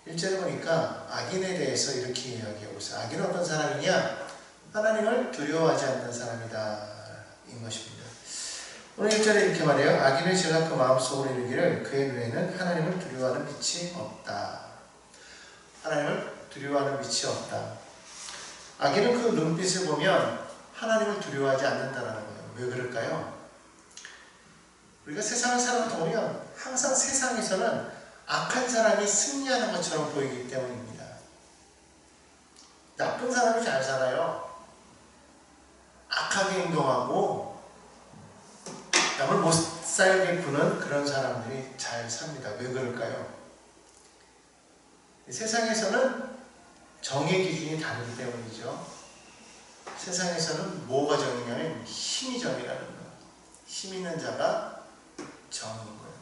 1절에 보니까 악인에 대해서 이렇게 이야기하고 있어요. 악인은 어떤 사람이냐? 하나님을 두려워하지 않는 사람이다. 인 것입니다. 오늘 1절에 이렇게 말해요. 악인의 죄가 그 마음속으로 이르기를 그의 눈에는 하나님을 두려워하는 빛이 없다. 하나님을 두려워하는 빛이 없다. 악인은 그 눈빛을 보면 하나님을 두려워하지 않는다는 거예요. 왜 그럴까요? 우리가 세상을 살아보다 보면 항상 세상에서는 악한 사람이 승리하는 것처럼 보이기 때문입니다. 나쁜 사람이 잘 살아요. 악하게 행동하고 남을 못 살게 구는 그런 사람들이 잘 삽니다. 왜 그럴까요? 세상에서는 정의 기준이 다르기 때문이죠. 세상에서는 뭐가 정이냐면 힘이 정이라는 거예요. 힘 있는 자가 정인 거예요.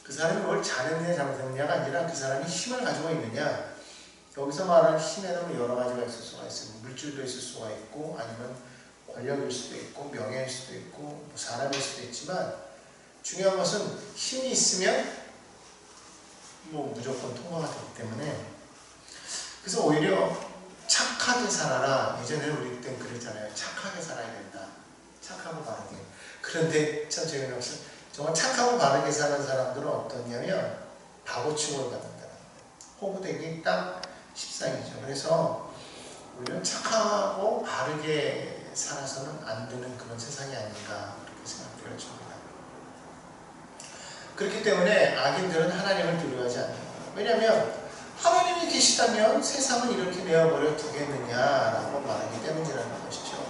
그 사람이 뭘 잘했느냐 잘못했느냐가 아니라 그 사람이 힘을 가지고 있느냐. 여기서 말하는 힘에는 여러 가지가 있을 수가 있어요. 물질도 있을 수가 있고 아니면 권력일 수도 있고 명예일 수도 있고 뭐 사람일 수도 있지만 중요한 것은 힘이 있으면 뭐 무조건 통과가 되기 때문에 그래서 오히려 착하게 살아라. 예전에는 우리 때는 그랬잖아요. 착하게 살아야 된다. 착하고 바르게. 그런데 참 재미없어요. 정말 착하고 바르게 사는 사람들은 어떠냐면 바보 취급을 받는다. 호구되기 딱 십상이죠. 그래서 우리는 착하고 바르게 살아서는 안 되는 그런 세상이 아닌가 그렇게 생각되어 줍니다. 그렇기 때문에 악인들은 하나님을 두려워하지 않는다. 왜냐하면 하나님이 계시다면 세상은 이렇게 내어버려 두겠느냐라고 말하기 때문이라는 것이죠.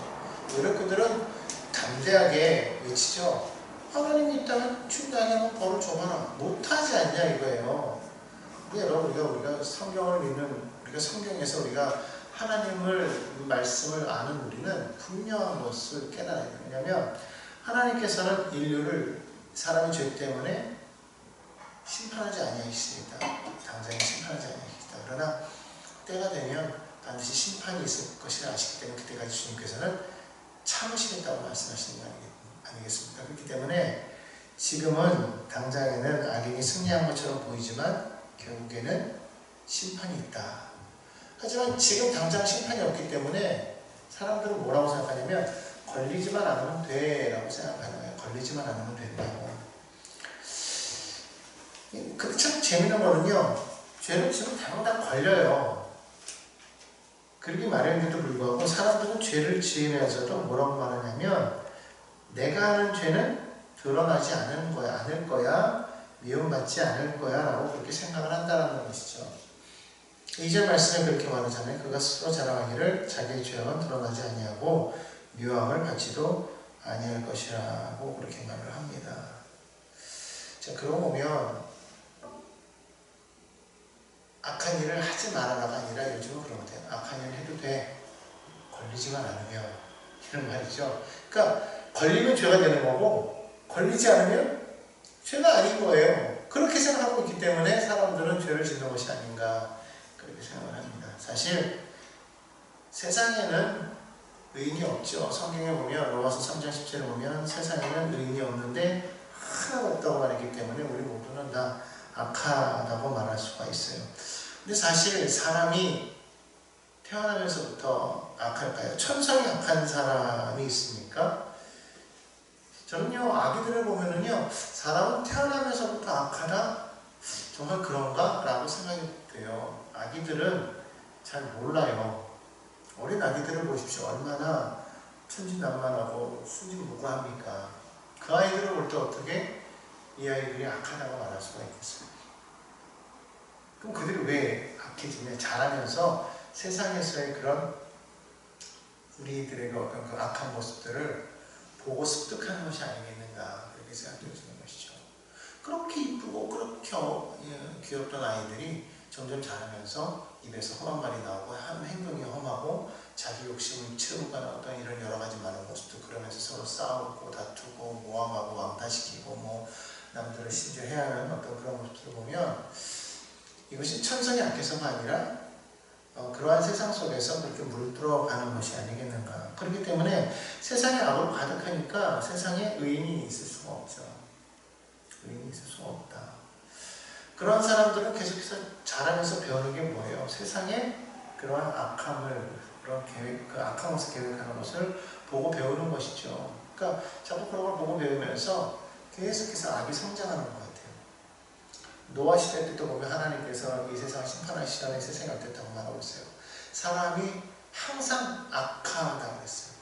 오히려 그들은 담대하게 외치죠. 하나님이 있다면 충분하게 한번 벌을 줘봐라. 못하지 않냐 이거예요. 근데 여러분 우리가 성경을 믿는 우리가 성경에서 우리가 하나님을 말씀을 아는 우리는 분명한 것을 깨달아야 돼요. 왜냐하면 하나님께서는 인류를 사람의 죄 때문에 심판하지 아니하시겠다. 당장에 심판하지 아니하시겠다. 그러나 때가 되면 반드시 심판이 있을 것이라 아시기 때문에 그때까지 주님께서는 참으시겠다고 말씀하시는 거 아니겠습니까? 그렇기 때문에 지금은 당장에는 악인이 승리한 것처럼 보이지만 결국에는 심판이 있다. 하지만 지금 당장 심판이 없기 때문에 사람들은 뭐라고 생각하냐면 걸리지만 않으면 돼 라고 생각하는 거예요. 걸리지만 않으면 된다고. 근데 참 재미난 거는요. 죄는 지금 대부분 다 걸려요. 그러기 마련인데도 불구하고 사람들은 죄를 지으면서도 뭐라고 말하냐면 내가 하는 죄는 드러나지 않을 거야 미움받지 않을 거야 라고 그렇게 생각을 한다는 것이죠. 2절 말씀에 그렇게 말하잖아요. 그가 스스로 자랑하기를 자기의 죄악은 드러나지 아니하고 미워함을 받지도 아니할 것이라고 그렇게 말을 합니다. 자, 그러고 보면 악한 일을 하지 말아라가 아니라 요즘은 그런 것 같아요. 악한 일을 해도 돼. 걸리지만 않으면 이런 말이죠. 그러니까 걸리면 죄가 되는 거고 걸리지 않으면 죄가 아닌 거예요. 그렇게 생각하고 있기 때문에 사람들은 죄를 짓는 것이 아닌가 그렇게 생각을 합니다. 사실 세상에는 의인이 없죠. 성경에 보면 로마서 3장 10절에 보면 세상에는 의인이 없는데 하나도 없다고 말했기 때문에 우리 모두는 다 악하다고 말할 수가 있어요. 근데 사실 사람이 태어나면서부터 악할까요? 천성이 악한 사람이 있습니까? 저는요, 아기들을 보면은요, 사람은 태어나면서부터 악하다? 정말 그런가? 라고 생각이 돼요. 아기들은 잘 몰라요. 어린 아기들을 보십시오. 얼마나 천진난만하고 순진무구합니까? 그 아이들을 볼 때 어떻게 이 아이들이 악하다고 말할 수가 있겠어요? 그럼 그들이 왜 악해지냐? 자라면서 세상에서의 그런 우리들에게 어떤 그 악한 모습들을 보고 습득하는 것이 아니겠는가 그렇게 생각되어지는 것이죠. 그렇게 이쁘고 그렇게 귀엽던 아이들이 점점 자라면서 입에서 험한 말이 나오고 행동이 험하고 자기 욕심을 채우고 가는 어떤 이런 여러 가지 많은 모습도 그러면서 서로 싸우고 다투고 모함하고 왕따시키고 뭐 남들을 심지어 해하는 어떤 그런 모습들을 보면 이것이 천성이 악해서가 아니라 그러한 세상 속에서 그렇게 물들어가는 것이 아니겠는가. 그렇기 때문에 세상에 악으로 가득하니까 세상에 의인이 있을 수가 없죠. 의인이 있을 수가 없다. 그런 사람들은 계속해서 자라면서 배우는 게 뭐예요? 세상에 그러한 악함을, 그런 계획, 그 악한 것을 계획하는 것을 보고 배우는 것이죠. 그러니까 자꾸 그런 걸 보고 배우면서 계속해서 악이 성장하는 것 같아요. 노아 시대 때도 보면 하나님께서 이 세상을 심판하시다는 세상이 어땠다고 말하고 있어요. 사람이 항상 악하다고 했어요.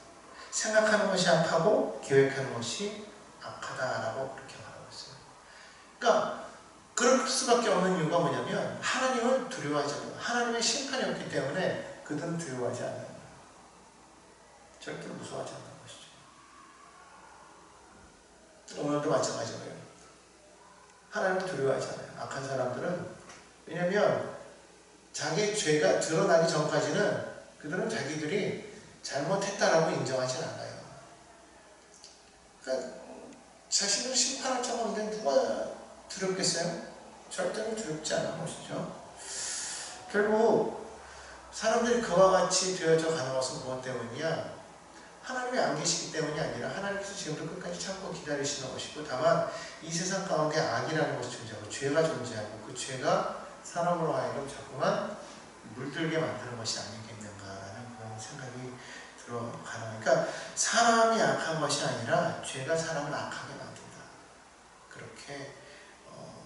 생각하는 것이 악하고 계획하는 것이 악하다라고 그렇게 말하고 있어요. 그러니까 그럴 수밖에 없는 이유가 뭐냐면 하나님을 두려워하지 않아요. 하나님의 심판이 없기 때문에 그들은 두려워하지 않는 거예요. 절대로 무서워하지 않는 것이죠. 오늘도 마찬가지예요. 하나님을 두려워하지 않아요. 악한 사람들은. 왜냐하면 자기의 죄가 드러나기 전까지는 그들은 자기들이 잘못했다라고 인정하지 않아요. 그러니까 자신을 심판할 자가 없는데 누가 두렵겠어요? 절대로 두렵지 않은 것이죠. 결국 사람들이 그와 같이 되어져 가는 것은 무엇 때문이냐? 하나님이 안 계시기 때문이 아니라 하나님께서 지금도 끝까지 참고 기다리시는 것이고, 다만 이 세상 가운데 악이라는 것이 존재하고 죄가 존재하고 그 죄가 사람으로 하여금 자꾸만 물들게 만드는 것이 아니겠는가라는 그런 생각이 들어가는. 그러니까 사람이 악한 것이 아니라 죄가 사람을 악하게 만든다. 그렇게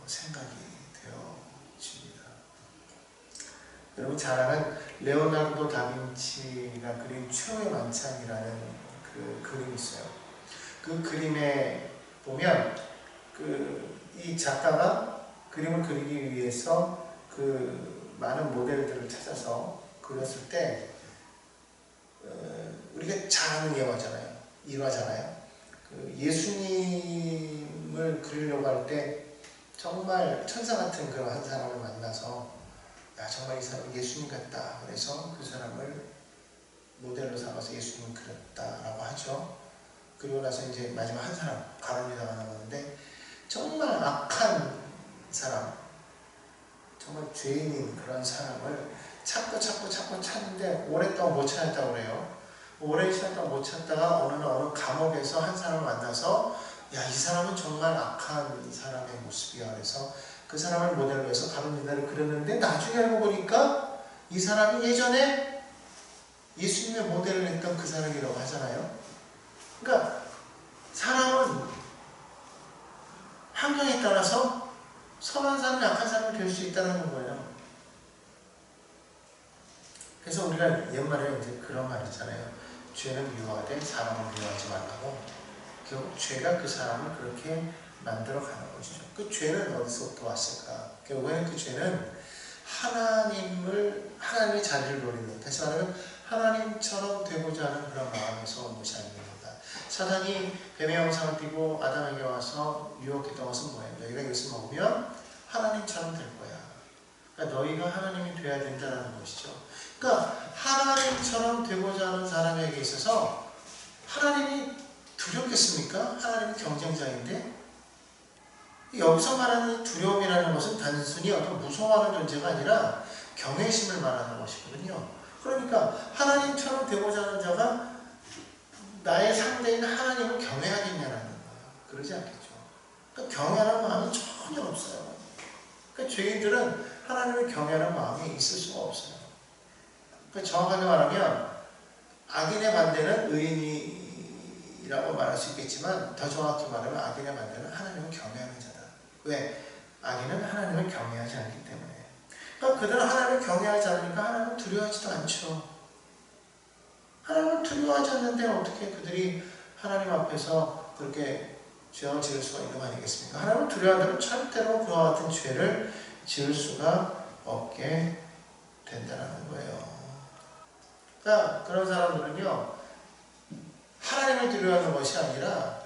생각이 되어집니다. 여러분 잘 아는 레오나르도 다빈치가 그린 최후의 만찬이라는 그 그림이 있어요. 그 그림에 보면 이 작가가 그림을 그리기 위해서 그 많은 모델들을 찾아서 그렸을 때 우리가 잘 아는 일화잖아요. 그 예수님을 그리려고 할 때 정말 천사 같은 그런 한 사람을 만나서 야, 정말 이 사람은 예수님 같다. 그래서 그 사람을 모델로 삼아서 예수님을 그렸다라고 하죠. 그리고 나서 이제 마지막 한 사람, 가룟 유다가 나오는데 정말 악한 사람, 정말 죄인인 그런 사람을 찾고 찾는데 오랫동안 못 찾았다고 그래요. 오랜 시간 동안 못 찾다가 어느 감옥에서 한 사람을 만나서 야, 이 사람은 정말 악한 사람의 모습이야. 그래서 그 사람을 모델로 해서 가룟 유다를 그렸는데 나중에 알고 보니까 이 사람이 예전에 예수님의 모델을 했던 그 사람이라고 하잖아요. 그러니까 사람은 환경에 따라서 선한 사람이 악한 사람이 될 수 있다는 거예요. 그래서 우리가 옛말에 이제 그런 말 있잖아요. 죄는 미워하되 사람을 미워하지 말라고. 결국 죄가 그 사람을 그렇게 만들어가는 것이죠. 그 죄는 어디서부터 왔을까? 결국에는 그 죄는 하나님의 자리를 노리는, 다시 말하면 하나님처럼 되고자 하는 그런 마음에서 온 것이 아닙니다. 사단이 뱀의 형상을 띠고 아담에게 와서 유혹했던 것은 뭐예요? 너희가 이것을 먹으면 하나님처럼 될 거야. 그러니까 너희가 하나님이 돼야 된다는 것이죠. 그러니까 하나님처럼 되고자 하는 사람에게 있어서 하나님이 두렵겠습니까? 하나님은 경쟁자인데. 여기서 말하는 두려움이라는 것은 단순히 어떤 무서워하는 존재가 아니라 경외심을 말하는 것이거든요. 그러니까 하나님처럼 되고자 하는 자가 나의 상대인 하나님을 경외하겠냐는 거예요. 그러지 않겠죠. 그러니까 경외하는 마음이 전혀 없어요. 그러니까 죄인들은 하나님을 경외하는 마음이 있을 수가 없어요. 그러니까 정확하게 말하면 악인의 반대는 의인이라고 말할 수 있겠지만 더 정확히 말하면 악인의 반대는 하나님을 경외하는 자다. 왜? 악인은 하나님을 경외하지 않기 때문에. 그러니까 그들은 하나님을 경외하지 않으니까 하나님을 두려워하지도 않죠. 하나님을 두려워하지 않는데 어떻게 그들이 하나님 앞에서 그렇게 죄를 지을 수가 있는 거 아니겠습니까? 하나님을 두려워한다면 절대로 그와 같은 죄를 지을 수가 없게 된다는 거예요. 그러니까 그런 사람들은요, 하나님을 두려워하는 것이 아니라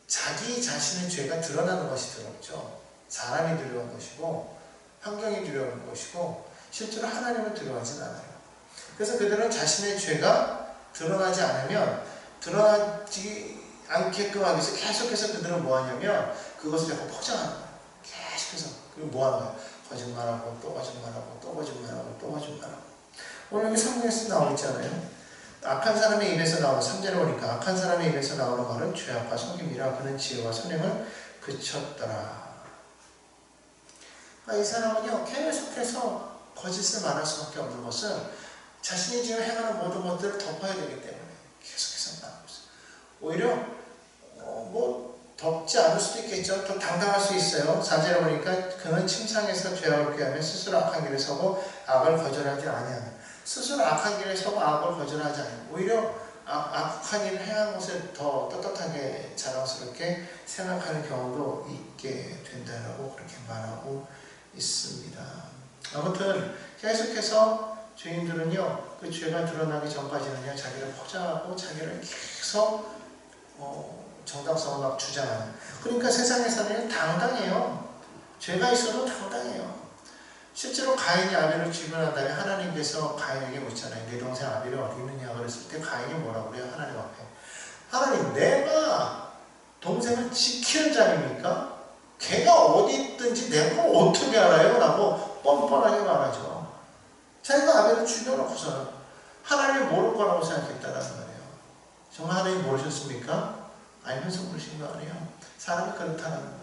자기 자신의 죄가 드러나는 것이 두렵죠. 사람이 두려운 것이고 환경이 두려운 것이고 실제로 하나님을 두려워하지는 않아요. 그래서 그들은 자신의 죄가 드러나지 않으면 드러나지 않게끔 하기 위해서 계속해서 그들은 뭐하냐면 그것을 자꾸 포장하는 거예요. 계속해서. 그리고 뭐하는 거예요? 거짓말하고 또 거짓말하고 또 거짓말하고 또 거짓말하고. 오늘 여기 성경에서 나와 있잖아요. 악한 사람의 입에서 나오는 3절에 보니까 악한 사람의 입에서 나오는 말은 죄악과 속임이라 그는 지혜와 선행을 그쳤더라. 이 사람은요 계속해서 거짓을 말할 수밖에 없는 것은 자신이 지금 행하는 모든 것들을 덮어야 되기 때문에 계속해서 말하고 있어요. 오히려 뭐 덮지 않을 수도 있겠죠. 또 당당할 수 있어요. 4절에 보니까 그는 침상에서 죄악을 꾀하며 스스로 악한 길에 서고 악을 거절하지 아니하며, 스스로 악한 길에 서고 악을 거절하지 아니하며 오히려 악한 일을 행한 것을 더 떳떳하게 자랑스럽게 생각하는 경우도 있게 된다라고 그렇게 말하고 있습니다. 아무튼 계속해서 죄인들은요 그 죄가 드러나기 전까지는요 자기를 포장하고 자기를 계속 정당성을 막 주장하는, 그러니까 세상에서는 당당해요. 죄가 있어도 당당해요. 실제로 가인이 아벨을 죽이고 다음에 하나님께서 가인에게 묻잖아요. 내 동생 아벨이 어디 있느냐 그랬을 때 가인이 뭐라고 그래요? 하나님 앞에, 하나님 내가 동생을 지키는 자입니까? 걔가 어디 있든지 내가 어떻게 알아요? 라고 뻔뻔하게 말하죠. 자기가 아벨을 죽여놓고서는 하나님이 모를 거라고 생각했다라는 거예요. 정말 하나님 모르셨습니까? 알면서 모르신 거 아니에요. 사람이 그렇다는 거예요.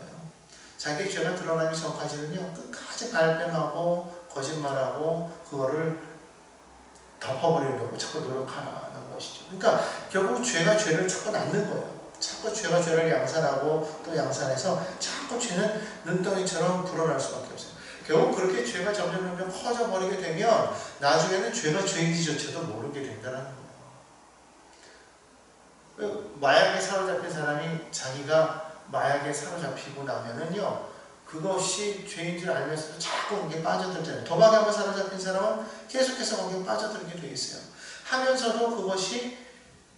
자기 죄가 드러나기 전까지는요 끝까지 발뺌하고 거짓말하고 그거를 덮어버리려고 자꾸 노력하는 것이죠. 그러니까 결국 죄가 죄를 자꾸 낳는 거예요. 자꾸 죄가 죄를 양산하고 또 양산해서 자꾸 죄는 눈덩이처럼 불어날 수밖에 없어요. 결국 그렇게 죄가 점점 커져버리게 되면 나중에는 죄가 죄인지조차도 모르게 된다는 거예요. 마약에 사로잡힌 사람이 자기가 마약에 사로잡히고 나면은요 그것이 죄인 줄 알면서도 자꾸 거기에 빠져들잖아요. 도박에 한번 사로잡힌 사람은 계속해서 거기에 빠져들게 돼 있어요. 하면서도 그것이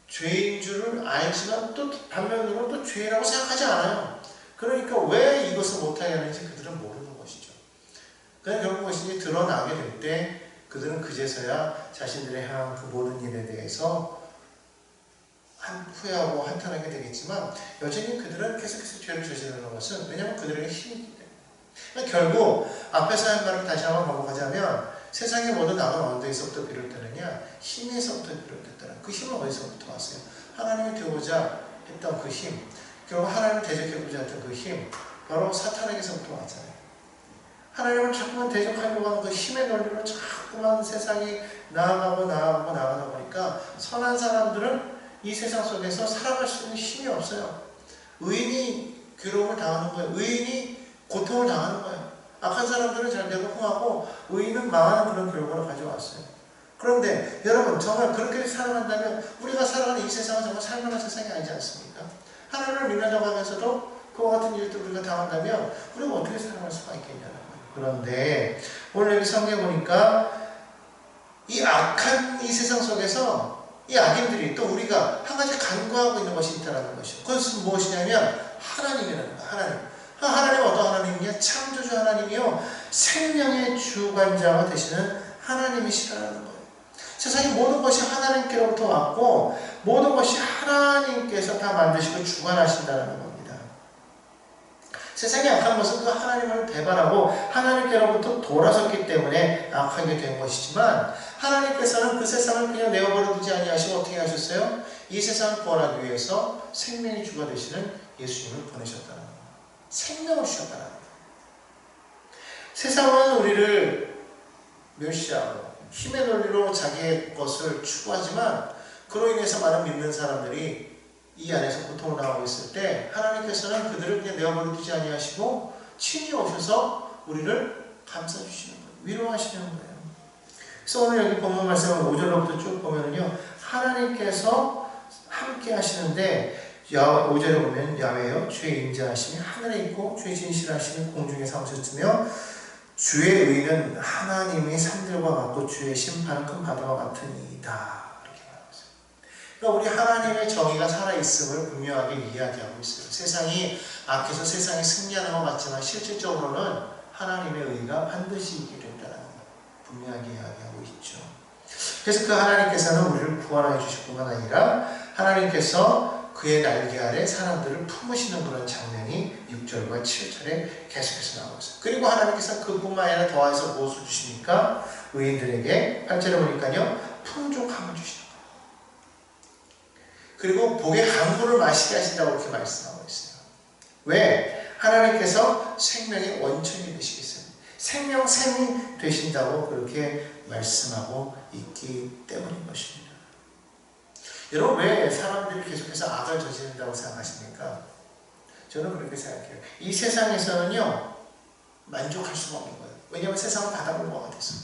죄인 줄을 알지만 또 반면으로 또 죄라고 생각하지 않아요. 그러니까 왜 이것을 못하게 하는지 그들은 모르는 것이죠. 그러니까 결국 그것이 드러나게 될 때 그들은 그제서야 자신들의 향한 그 모든 일에 대해서 후회하고 한탄하게 되겠지만 여전히 그들은 계속해서 죄를 저지르는 것은 왜냐하면 그들에게 힘이 있기 때문에. 그러니까 결국 앞에서 한 말을 다시 한번 반복하자면 세상의 모든 악은 어디서부터 비롯되느냐? 힘에서부터 비롯됐다는, 그 힘은 어디서부터 왔어요? 하나님을 되고자 했던 그 힘, 결국 하나님을 대적해보자 했던 그 힘, 바로 사탄에게서부터 왔잖아요. 하나님을 자꾸만 대적하려고 하는 그 힘의 논리로 자꾸만 세상이 나아가다 보니까 선한 사람들은 이 세상 속에서 살아갈 수 있는 힘이 없어요. 의인이 괴로움을 당하는 거예요. 의인이 고통을 당하는 거예요. 악한 사람들은 잘 되고 흥하고 의인은 망하는 그런 결과를 가져왔어요. 그런데 여러분 정말 그렇게 살아간다면 우리가 살아가는 이 세상은 정말 살만한 세상이 아니지 않습니까? 하나님을 믿는다고 하면서도 그와 같은 일들 우리가 당한다면 우리가 어떻게 살아갈 수가 있겠냐는 거예요. 그런데 오늘 여기 성경에 보니까 이 악한 이 세상 속에서 이 악인들이 또 우리가 한 가지 간구하고 있는 것이 있다는 것이죠. 그것은 무엇이냐면 하나님이라는 거예요. 하나님 어떤 하나님이냐? 창조주 하나님이요 생명의 주관자가 되시는 하나님이시라는 거예요. 세상의 모든 것이 하나님께로부터 왔고 모든 것이 하나님께서 다 만드시고 주관하신다는 겁니다. 세상의 악한 것은 그 하나님을 배반하고 하나님께로부터 돌아섰기 때문에 악하게 된 것이지만 하나님께서는 그 세상을 그냥 내어버려 두지 아니하시고 어떻게 하셨어요? 이 세상을 구원하기 위해서 생명의 주가 되시는 예수님을 보내셨다는 거예요. 생명을 주셨다는 거예요. 세상은 우리를 멸시하고 힘의 논리로 자기의 것을 추구하지만 그로 인해서 많은 믿는 사람들이 이 안에서 고통을 당하고 있을 때 하나님께서는 그들을 그냥 내어버려 두지 아니하시고 친히 오셔서 우리를 감싸주시는 거예요. 위로하시는 거예요. 그래서 오늘 여기 본문 말씀을 5절로부터 쭉 보면요 하나님께서 함께 하시는데 5절에 보면 야훼여 주의 인자하심이 하늘에 있고 주의 진실하심이 공중에 삼으셨으며 주의 의는 하나님의 산들과 같고 주의 심판은 큰 바다와 같으니이다. 이렇게 말하고 있어요. 그러니까 우리 하나님의 정의가 살아있음을 분명하게 이야기하고 있어요. 세상이 악해서 세상이 승리하는 것 같지만 실질적으로는 하나님의 의가 반드시 이기게 된다는 걸 분명하게 이야기하고 있죠. 그래서 그 하나님께서는 우리를 구원해 주실 뿐만 아니라 하나님께서 그의 날개 아래 사람들을 품으시는 그런 장면이 6절과 7절에 계속해서 나오고 있어요. 그리고 하나님께서 그뿐만 아니라 더해서 무엇을 주십니까? 의인들에게 8절에 보니까요 풍족함을 주시는 거예요. 그리고 복의 강물을 마시게 하신다고 이렇게 말씀하고 있어요. 왜? 하나님께서 생명의 원천이 되시겠어요. 생명샘이 되신다고 그렇게 말씀하고 있기 때문인 것입니다. 여러분, 왜 사람들이 계속해서 악을 저지른다고 생각하십니까? 저는 그렇게 생각해요. 이 세상에서는요, 만족할 수가 없는 거예요. 왜냐하면 세상은 바닷물 같아서.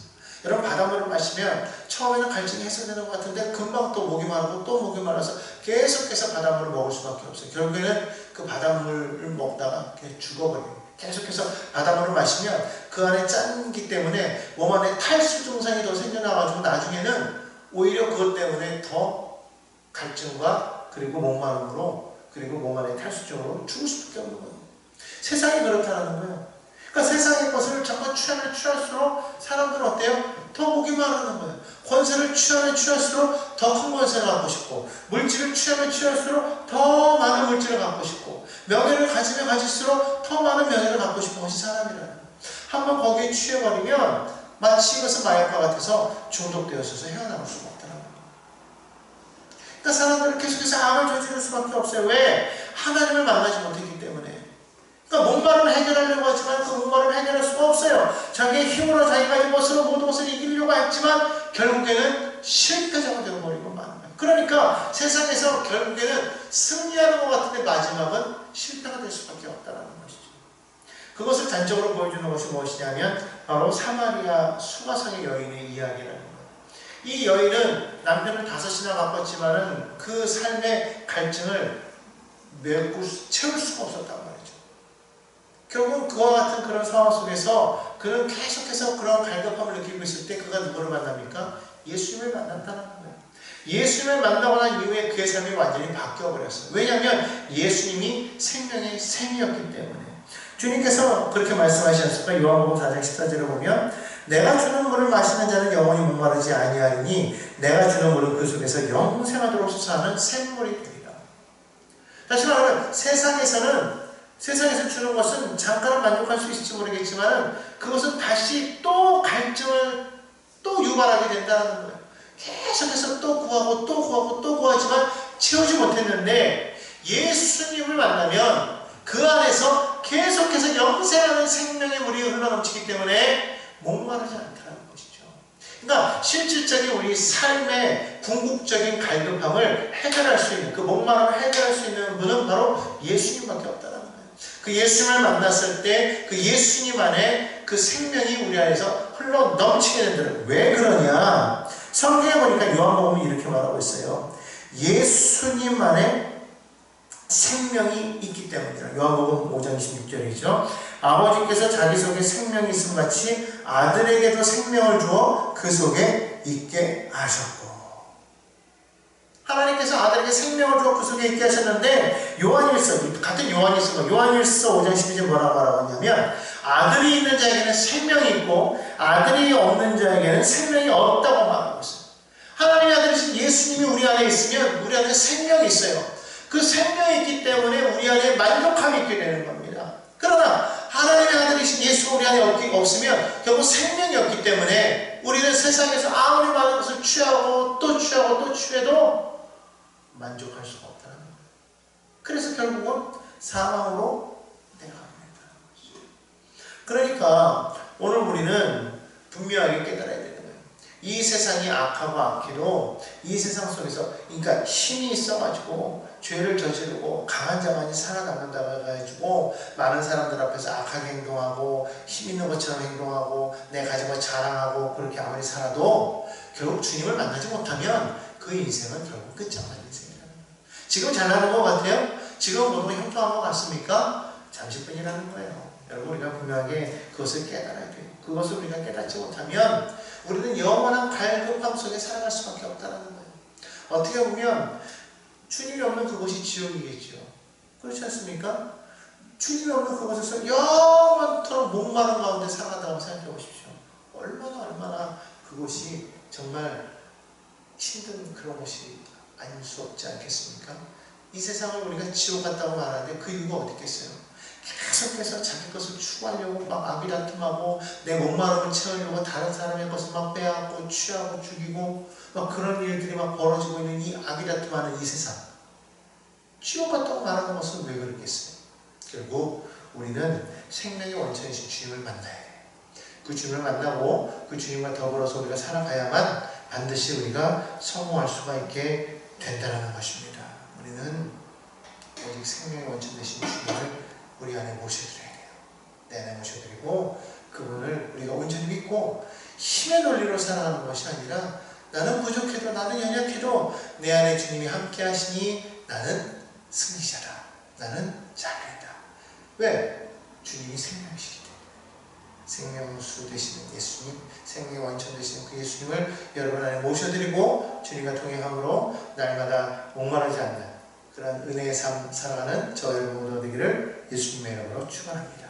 여러분, 바닷물을 마시면 처음에는 갈증이 해소되는 것 같은데 금방 또 목이 마르고 또 목이 마르서 계속해서 바닷물을 먹을 수밖에 없어요. 결국에는 그 바닷물을 먹다가 죽어버려요. 계속해서 바닷물을 마시면 그 안에 짠기 때문에 몸 안에 탈수 증상이 더 생겨나가지고 나중에는 오히려 그것 때문에 더 갈증과 그리고 목마름으로 그리고 몸 안에 탈수증으로 죽을 수밖에 없는 거예요. 세상이 그렇다는 거예요. 그러니까 세상의 것을 자꾸 취하면 취할수록 사람들은 어때요? 더 목이 마르는 거예요. 권세를 취하면 취할수록 더 큰 권세를 갖고 싶고, 물질을 취하면 취할수록 더 많은 물질을 갖고 싶고, 명예를 가지면 가질수록 더 많은 명예를 갖고 싶은 것이 사람이라는 거예요. 한번 거기에 취해버리면 마치 이것은 마약과 같아서 중독되어서 헤어나올 수가 없다는 거예요. 그러니까 사람들은 계속해서 악을 저지를 수밖에 없어요. 왜? 하나님을 만나지 못했기 때문에. 그러니까 목마름을 해결하려고 하지만 그 목마름을 해결할 수가 없어요. 자기의 힘으로 자기가 이것으로 모든 것을 이기려고 했지만 결국에는 실패자가 되어버리고 마는 거예요. 그러니까 세상에서 결국에는 승리하는 것 같은데 마지막은 실패가 될 수밖에 없다는 것이죠. 그것을 단적으로 보여주는 것이 무엇이냐면 바로 사마리아 수가성의 여인의 이야기라는 거예요. 이 여인은 남편을 5이나 바꿨지만은 그 삶의 갈증을 채울 수가 없었단 말이에요. 결국 그와 같은 그런 상황 속에서 그는 계속해서 그런 갈급함을 느끼고 있을 때 그가 누구를 만납니까? 예수님을 만났다는 거예요. 예수님을 만나고 난 이후에 그의 삶이 완전히 바뀌어버렸어요. 왜냐하면 예수님이 생명의 샘이었기 때문에. 주님께서 그렇게 말씀하셨을까? 요한복음 4장 14절을 보면 내가 주는 물을 마시는 자는 영원히 목마르지 아니하리니 내가 주는 물은 그 속에서 영생하도록 솟아나는 샘물이 되리라. 다시 말하면 세상에서 주는 것은 잠깐 만족할 수 있을지 모르겠지만 그것은 다시 또 갈증을 또 유발하게 된다는 거예요. 계속해서 또 구하고 또 구하고 또 구하지만 채우지 못했는데 예수님을 만나면 그 안에서 계속해서 영생하는 생명의 물이 흘러넘치기 때문에 목마르지 않다는 것이죠. 그러니까 실질적인 우리 삶의 궁극적인 갈급함을 해결할 수 있는 그 목마름을 해결할 수 있는 분은 바로 예수님밖에 없다는 거예요. 그 예수님을 만났을 때 그 예수님 안에 그 생명이 우리 안에서 흘러 넘치게 된다는 거예요. 왜 그러냐? 성경에 보니까 요한복음이 이렇게 말하고 있어요. 예수님 안에 생명이 있기 때문이다. 요한복음 5장 26절이죠. 아버지께서 자기 속에 생명이 있음 같이 아들에게도 생명을 주어 그 속에 있게 하셨고, 하나님께서 아들에게 생명을 주어 그 속에 있게 하셨는데 같은 요한일서 5장 12절 뭐라고 말하고 있냐면 아들이 있는 자에게는 생명이 있고 아들이 없는 자에게는 생명이 없다고 말하고 있어요. 하나님의 아들이신 예수님이 우리 안에 있으면 우리 안에 생명이 있어요. 그 생명이 있기 때문에 우리 안에 만족함이 있게 되는 겁니다. 그러나 하나님의 아들이신 예수가 우리 안에 없으면 결국 생명이 없기 때문에 우리는 세상에서 아무리 많은 것을 취하고 또 취하고 또 취해도 만족할 수가 없다는 거예요. 그래서 결국은 사망으로 내려갑니다. 그러니까 오늘 우리는 분명하게 깨달아야 되는 거예요. 이 세상이 악하고 악해도 이 세상 속에서 그러니까 힘이 있어가지고 죄를 저지르고 강한 자만이 살아남는다고 해가지고 많은 사람들 앞에서 악하게 행동하고 힘 있는 것처럼 행동하고 내 가진 걸 자랑하고 그렇게 아무리 살아도 결국 주님을 만나지 못하면 그 인생은 결국 끝장난 인생이라는 거예요. 지금 잘나는 것 같아요? 지금 너무 형통한 것 같습니까? 잠시뿐이라는 거예요. 여러분 우리가 분명하게 그것을 깨달아야 돼요. 그것을 우리가 깨닫지 못하면 우리는 영원한 갈급함 속에 살아갈 수밖에 없다는 거예요. 어떻게 보면 주님이 없는 그곳이 지옥이겠죠. 그렇지 않습니까? 주님이 없는 그곳에서 영원토록 목마른 가운데 살아간다고 생각해 보십시오. 얼마나 그곳이 정말 힘든 그런 곳이 아닐 수 없지 않겠습니까? 이 세상을 우리가 지옥 같다고 말하는데 그 이유가 어디 있겠어요? 계속해서 자기 것을 추구하려고 막 아비다툼하고 내 목마름을 채우려고 다른 사람의 것을 막 빼앗고 취하고 죽이고 막 그런 일들이 막 벌어지고 있는 이 아비다툼하는 이 세상, 지옥 같다고 말하는 것은 왜 그렇겠어요? 결국 우리는 생명의 원천이신 주님을 만나야 해요. 그 주님을 만나고 그 주님과 더불어서 우리가 살아가야만 반드시 우리가 성공할 수가 있게 된다는 것입니다. 우리는 오직 생명의 원천 되신 주님을 우리 안에 모셔드려야 돼요. 내 안에 모셔드리고 그분을 우리가 온전히 믿고 힘의 논리로 살아가는 것이 아니라 나는 부족해도 나는 연약해도 내 안에 주님이 함께 하시니 나는 승리자다. 나는 자비다. 왜? 주님이 생명이시기 때문에. 생명수 되시는 예수님, 생명의 원천 되시는 그 예수님을 여러분 안에 모셔드리고 주님과 동행함으로 날마다 목마르지 않는 그런 은혜의 삶 살아가는 저 여러분 모두 되기를 예수님의 이름으로 축원합니다.